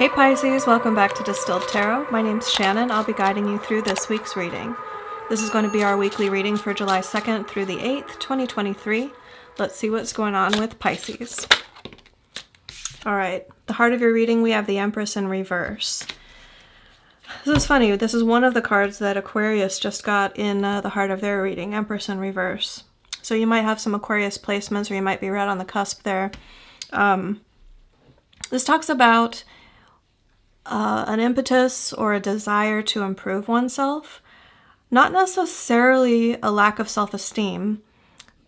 Hey Pisces, welcome back to Distilled Tarot. My name's Shannon. I'll be guiding you through this week's reading. This is going to be our weekly reading for July 2nd through the 8th, 2023. Let's see what's going on with Pisces. All right, the heart of your reading, we have the Empress in reverse. This is funny. This is one of the cards that Aquarius just got in the heart of their reading, Empress in reverse. So you might have some Aquarius placements, or you might be right on the cusp there. This talks about an impetus or a desire to improve oneself. Not necessarily a lack of self-esteem,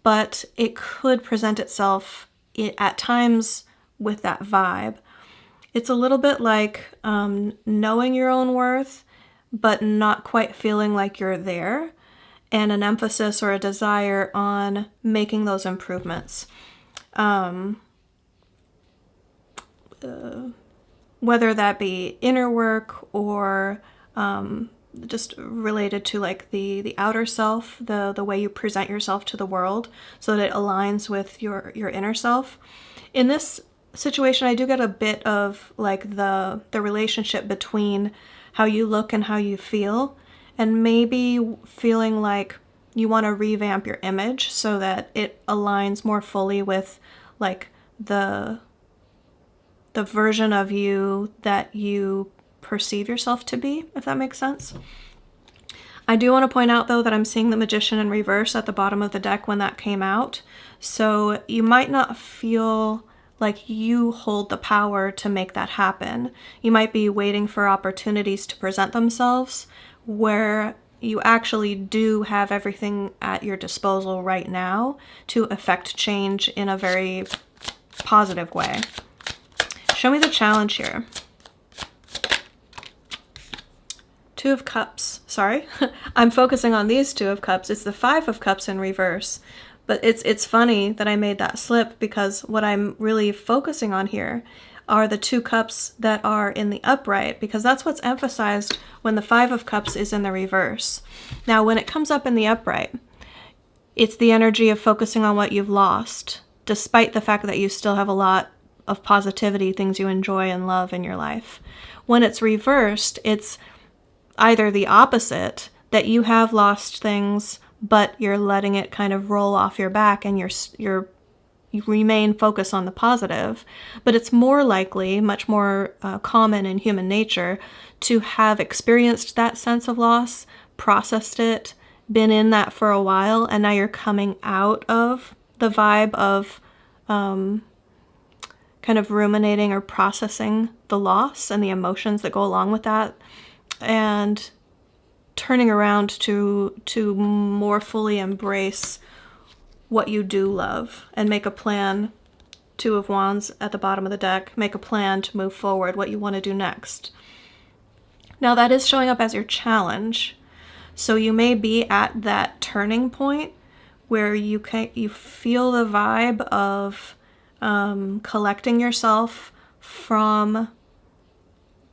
but it could present itself at times with that vibe. It's a little bit like knowing your own worth, but not quite feeling like you're there, and an emphasis or a desire on making those improvements. Whether that be inner work or just related to like the outer self, the way you present yourself to the world so that it aligns with your inner self. In this situation, I do get a bit of like the relationship between how you look and how you feel, and maybe feeling like you want to revamp your image so that it aligns more fully with like the version of you that you perceive yourself to be, if that makes sense. I do want to point out, though, that I'm seeing the Magician in reverse at the bottom of the deck when that came out. So you might not feel like you hold the power to make that happen. You might be waiting for opportunities to present themselves where you actually do have everything at your disposal right now to affect change in a very positive way. Show me the challenge here. Two of Cups. Sorry, I'm focusing on these Two of Cups. It's the Five of Cups in reverse. But it's funny that I made that slip, because what I'm really focusing on here are the Two Cups that are in the upright, because that's what's emphasized when the Five of Cups is in the reverse. Now, when it comes up in the upright, it's the energy of focusing on what you've lost, despite the fact that you still have a lot of positivity, things you enjoy and love in your life. When it's reversed, it's either the opposite, that you have lost things, but you're letting it kind of roll off your back and you remain focused on the positive. But it's more likely, much more common in human nature, to have experienced that sense of loss, processed it, been in that for a while, and now you're coming out of the vibe of kind of ruminating or processing the loss and the emotions that go along with that, and turning around to more fully embrace what you do love and make a plan. Two of Wands at the bottom of the deck. Make a plan to move forward, what you want to do next. Now that is showing up as your challenge. So you may be at that turning point where you feel the vibe of collecting yourself from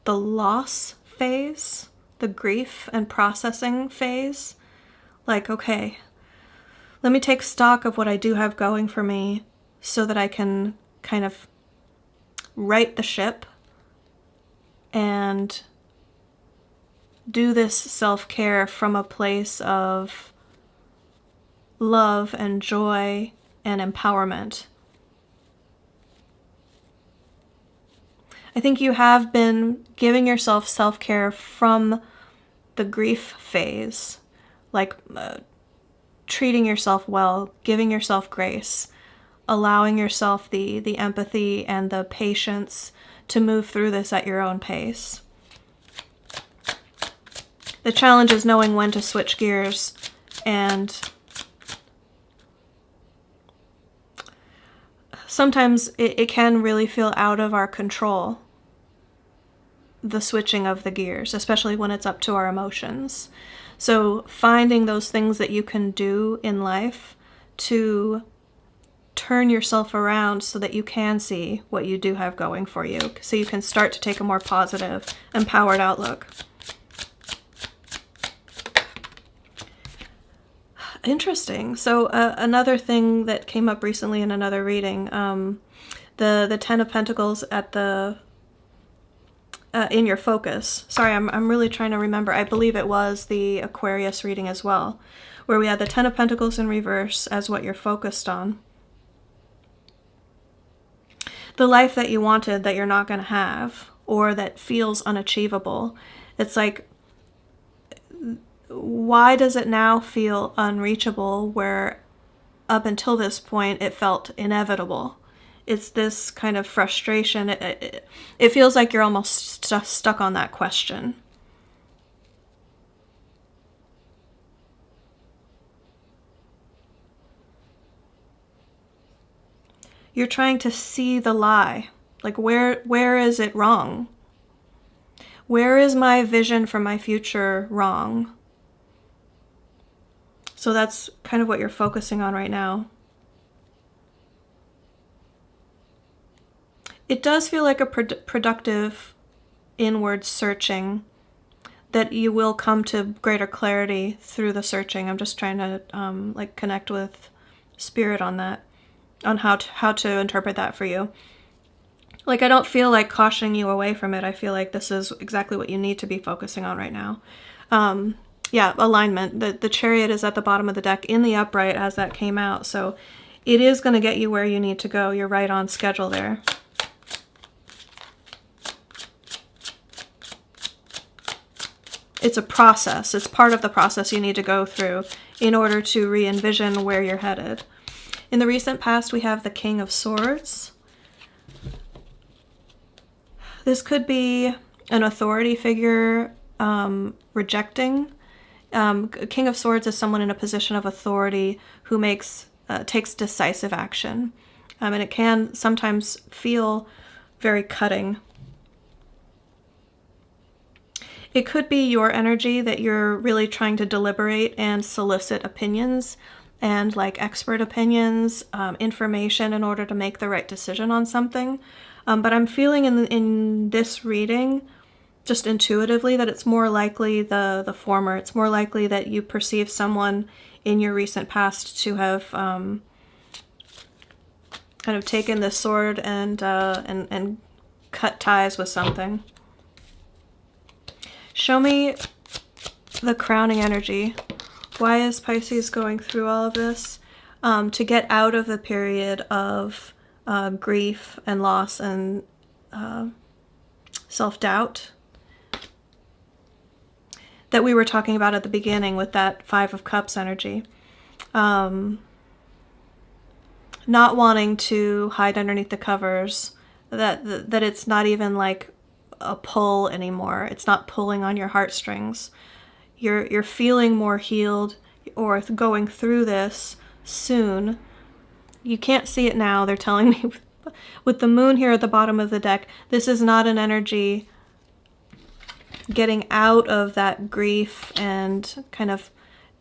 the loss phase, the grief and processing phase. Like, okay, let me take stock of what I do have going for me so that I can kind of right the ship and do this self-care from a place of love and joy and empowerment. I think you have been giving yourself self-care from the grief phase, like treating yourself well, giving yourself grace, allowing yourself the empathy and the patience to move through this at your own pace. The challenge is knowing when to switch gears, and sometimes it can really feel out of our control, the switching of the gears, especially when it's up to our emotions. So finding those things that you can do in life to turn yourself around so that you can see what you do have going for you, so you can start to take a more positive, empowered outlook. Interesting. So another thing that came up recently in another reading, the Ten of Pentacles at the in your focus. Sorry, I'm really trying to remember. I believe it was the Aquarius reading as well, where we had the Ten of Pentacles in reverse as what you're focused on. The life that you wanted that you're not going to have, or that feels unachievable. It's like, why does it now feel unreachable where up until this point it felt inevitable? It's this kind of frustration. It feels like you're almost stuck on that question. You're trying to see the lie. Like, where is it wrong? Where is my vision for my future wrong? So that's kind of what you're focusing on right now. It does feel like a productive inward searching, that you will come to greater clarity through the searching. I'm just trying to like connect with spirit on that, on how to interpret that for you. Like, I don't feel like cautioning you away from it. I feel like this is exactly what you need to be focusing on right now. Yeah, alignment. The Chariot is at the bottom of the deck in the upright as that came out. So it is going to get you where you need to go. You're right on schedule there. It's a process. It's part of the process you need to go through in order to re-envision where you're headed. In the recent past, we have the King of Swords. This could be an authority figure rejecting. King of Swords is someone in a position of authority who takes decisive action. And it can sometimes feel very cutting. It could be your energy that you're really trying to deliberate and solicit opinions and like expert opinions, information in order to make the right decision on something. But I'm feeling in this reading, just intuitively, that it's more likely the former. It's more likely that you perceive someone in your recent past to have kind of taken this sword and cut ties with something. Show me the crowning energy. Why is Pisces going through all of this? To get out of the period of grief and loss and self-doubt that we were talking about at the beginning with that Five of Cups energy. Not wanting to hide underneath the covers, that it's not even like a pull anymore. It's not pulling on your heartstrings. You're feeling more healed or going through this soon. You can't see it now. They're telling me with the moon here at the bottom of the deck, this is not an energy getting out of that grief and kind of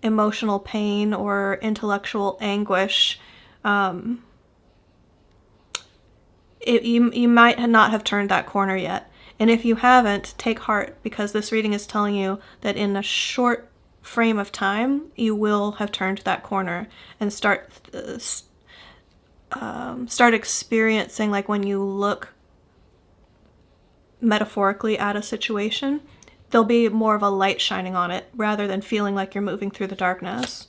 emotional pain or intellectual anguish. You might not have turned that corner yet. And if you haven't, take heart, because this reading is telling you that in a short frame of time, you will have turned that corner and start experiencing, like when you look metaphorically at a situation, there'll be more of a light shining on it rather than feeling like you're moving through the darkness.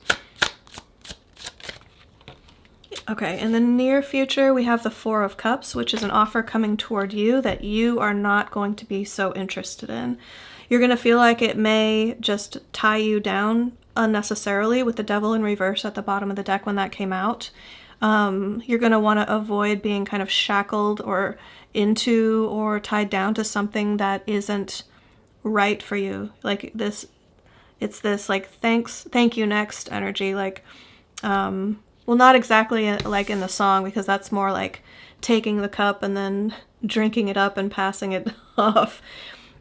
Okay, in the near future, we have the Four of Cups, which is an offer coming toward you that you are not going to be so interested in. You're going to feel like it may just tie you down unnecessarily with the Devil in reverse at the bottom of the deck when that came out. You're going to want to avoid being kind of shackled or into or tied down to something that isn't right for you. Like this, it's this like thank you next energy, like well, not exactly like in the song, because that's more like taking the cup and then drinking it up and passing it off.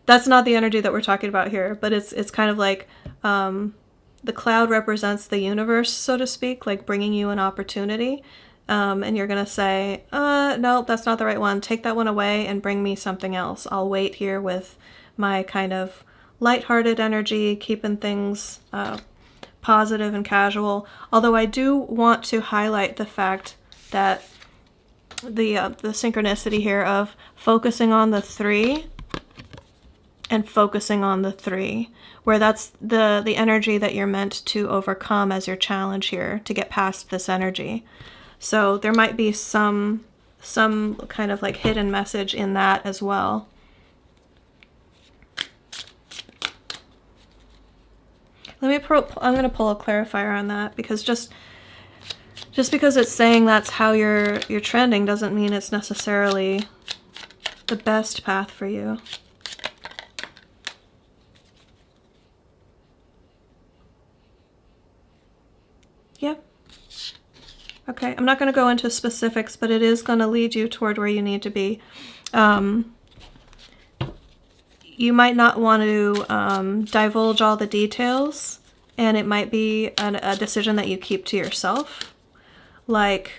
That's not the energy that we're talking about here, but it's kind of like the cloud represents the universe, so to speak, like bringing you an opportunity. And you're going to say, no, that's not the right one. Take that one away and bring me something else. I'll wait here with my kind of lighthearted energy, keeping things positive and casual. Although I do want to highlight the fact that the synchronicity here of focusing on the three and focusing on the 3, where that's the energy that you're meant to overcome as your challenge here to get past this energy. So there might be some kind of like hidden message in that as well. I'm going to pull a clarifier on that, because just because it's saying that's how you're trending doesn't mean it's necessarily the best path for you. Yep. Okay, I'm not going to go into specifics, but it is going to lead you toward where you need to be. You might not want to divulge all the details, and it might be a decision that you keep to yourself. Like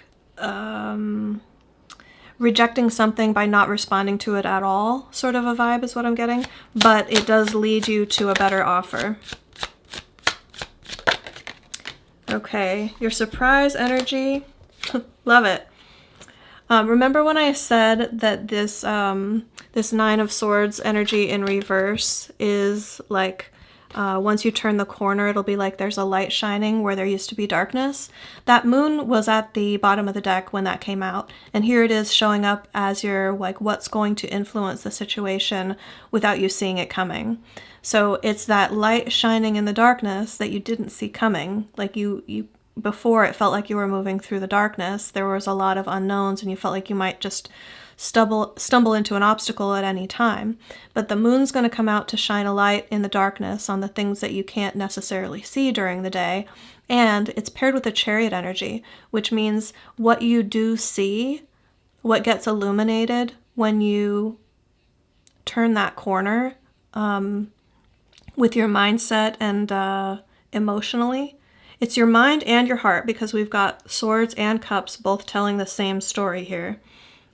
rejecting something by not responding to it at all, sort of a vibe is what I'm getting. But it does lead you to a better offer. Okay, your surprise energy, love it. Remember when I said that this this 9 of Swords energy in reverse is like once you turn the corner, it'll be like there's a light shining where there used to be darkness. That moon was at the bottom of the deck when that came out, and here it is showing up as your like what's going to influence the situation without you seeing it coming. So it's that light shining in the darkness that you didn't see coming. Like you before, it felt like you were moving through the darkness. There was a lot of unknowns, and you felt like you might just stumble into an obstacle at any time. But the moon's going to come out to shine a light in the darkness on the things that you can't necessarily see during the day. And it's paired with the Chariot energy, which means what you do see, what gets illuminated when you turn that corner with your mindset and emotionally. It's your mind and your heart, because we've got Swords and Cups both telling the same story here.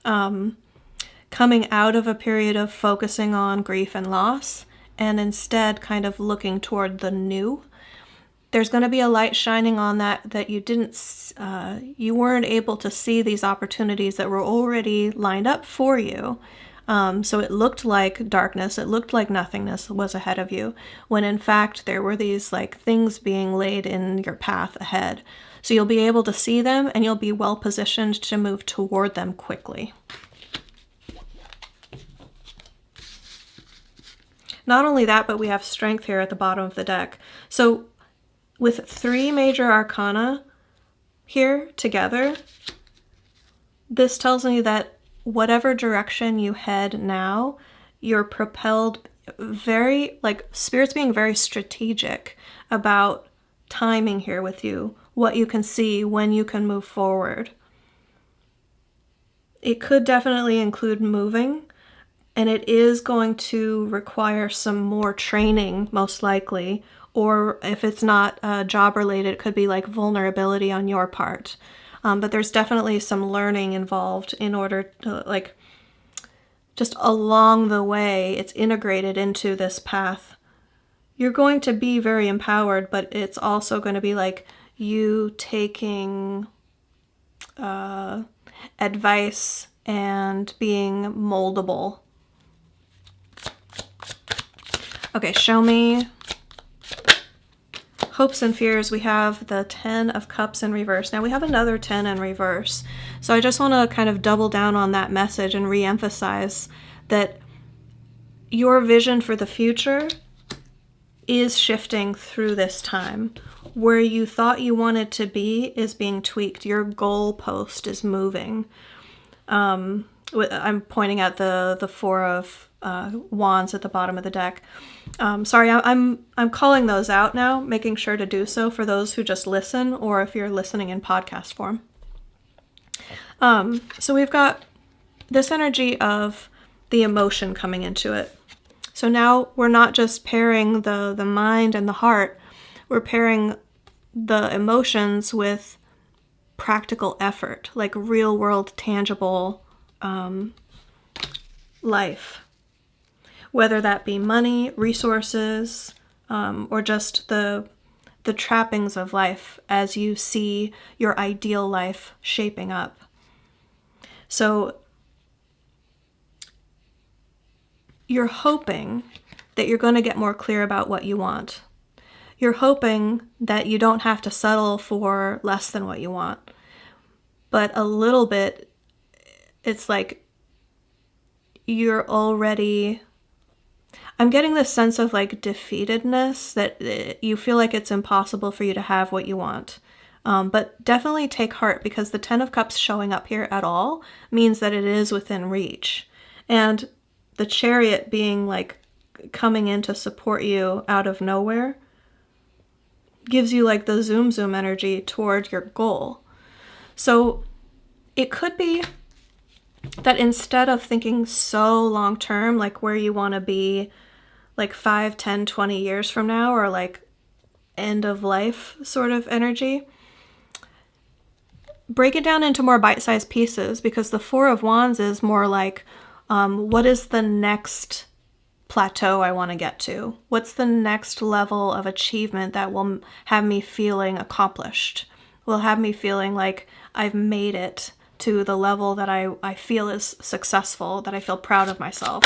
Coming out of a period of focusing on grief and loss, and instead kind of looking toward the new. There's going to be a light shining on that you weren't able to see these opportunities that were already lined up for you. So it looked like darkness, it looked like nothingness was ahead of you, when in fact there were these like things being laid in your path ahead. So you'll be able to see them, and you'll be well positioned to move toward them quickly. Not only that, but we have Strength here at the bottom of the deck. So with 3 major arcana here together, this tells me that whatever direction you head now, you're propelled very, like, Spirit's being very strategic about timing here with you, what you can see, when you can move forward. It could definitely include moving, and it is going to require some more training, most likely, or if it's not job related, it could be like vulnerability on your part. But there's definitely some learning involved in order to, like, just along the way, it's integrated into this path. You're going to be very empowered, but it's also going to be like you taking advice and being moldable. Okay, show me hopes and fears. We have the 10 of Cups in reverse. Now we have another 10 in reverse. So I just want to kind of double down on that message and re-emphasize that your vision for the future is shifting through this time. Where you thought you wanted to be is being tweaked. Your goalpost is moving. I'm pointing at the 4 of Wands at the bottom of the deck. Sorry, I'm calling those out now, making sure to do so for those who just listen, or if you're listening in podcast form. So we've got this energy of the emotion coming into it. So now we're not just pairing the mind and the heart, we're pairing the emotions with practical effort, like real world, tangible life. Whether that be money, resources, or just the trappings of life as you see your ideal life shaping up. So you're hoping that you're going to get more clear about what you want. You're hoping that you don't have to settle for less than what you want. But a little bit, it's like you're already... I'm getting this sense of like defeatedness, that you feel like it's impossible for you to have what you want. But definitely take heart, because the Ten of Cups showing up here at all means that it is within reach. And the Chariot being like coming in to support you out of nowhere gives you like the zoom energy toward your goal. So it could be that instead of thinking so long term, like where you want to be like 5, 10, 20 years from now, or like end of life sort of energy, break it down into more bite-sized pieces, because the Four of Wands is more like, what is the next plateau I want to get to? What's the next level of achievement that will have me feeling accomplished? Will have me feeling like I've made it to the level that I feel is successful, that I feel proud of myself.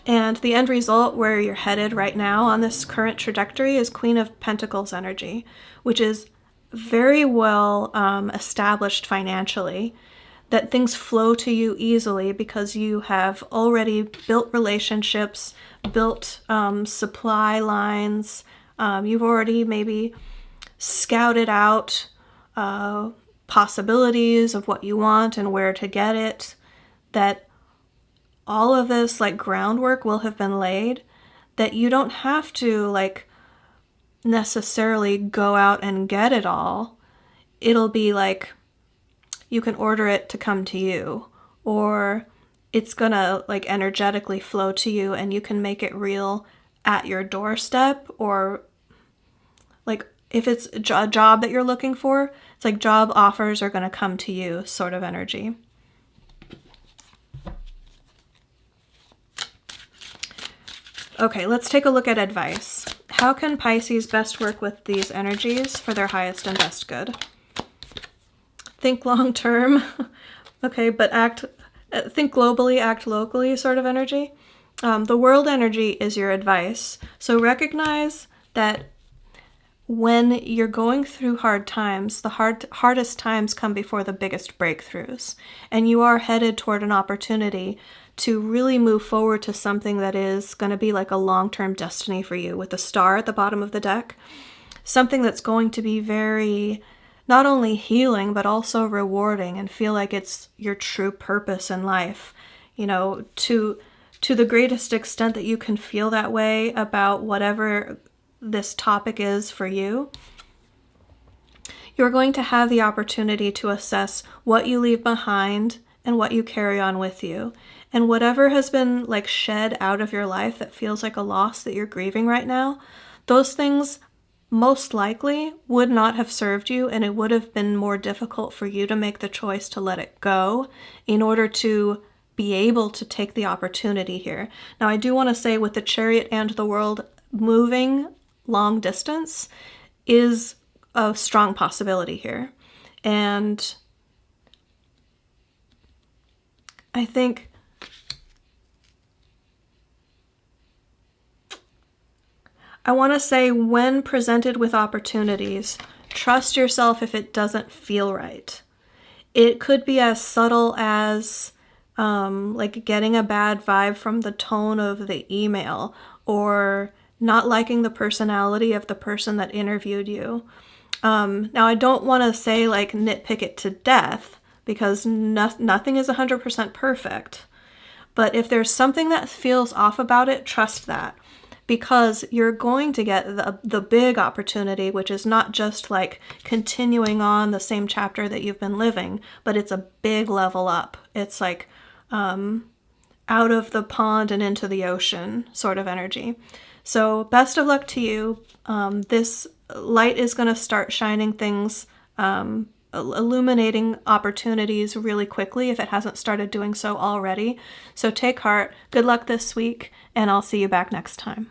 And the end result, where you're headed right now on this current trajectory, is Queen of Pentacles energy, which is very well established financially, that things flow to you easily because you have already built relationships, built supply lines. You've already maybe scouted out possibilities of what you want and where to get it. That all of this like groundwork will have been laid, that you don't have to like necessarily go out and get it all. It'll be like you can order it to come to you, or it's gonna like energetically flow to you and you can make it real at your doorstep. Or like if it's a job that you're looking for, it's like job offers are gonna come to you sort of energy. Okay, let's take a look at advice. How can Pisces best work with these energies for their highest and best good? Think long term, okay, but think globally, act locally sort of energy. The world energy is your advice. So recognize that when you're going through hard times, the hardest times come before the biggest breakthroughs. And you are headed toward an opportunity to really move forward to something that is going to be like a long-term destiny for you, with the star at the bottom of the deck. Something that's going to be very... not only healing, but also rewarding, and feel like it's your true purpose in life. You know, to the greatest extent that you can feel that way about whatever this topic is for you, you're going to have the opportunity to assess what you leave behind and what you carry on with you. And whatever has been like shed out of your life that feels like a loss that you're grieving right now, those things most likely would not have served you, and it would have been more difficult for you to make the choice to let it go in order to be able to take the opportunity here. Now, I do want to say, with the Chariot and the World, moving long distance is a strong possibility here. And I think I want to say, when presented with opportunities, trust yourself if it doesn't feel right. It could be as subtle as like getting a bad vibe from the tone of the email, or not liking the personality of the person that interviewed you. Now, I don't want to say like nitpick it to death, because nothing is 100% perfect. But if there's something that feels off about it, trust that. Because you're going to get the big opportunity, which is not just like continuing on the same chapter that you've been living, but it's a big level up. It's like out of the pond and into the ocean sort of energy. So best of luck to you. This light is going to start shining things, illuminating opportunities really quickly if it hasn't started doing so already. So take heart. Good luck this week, and I'll see you back next time.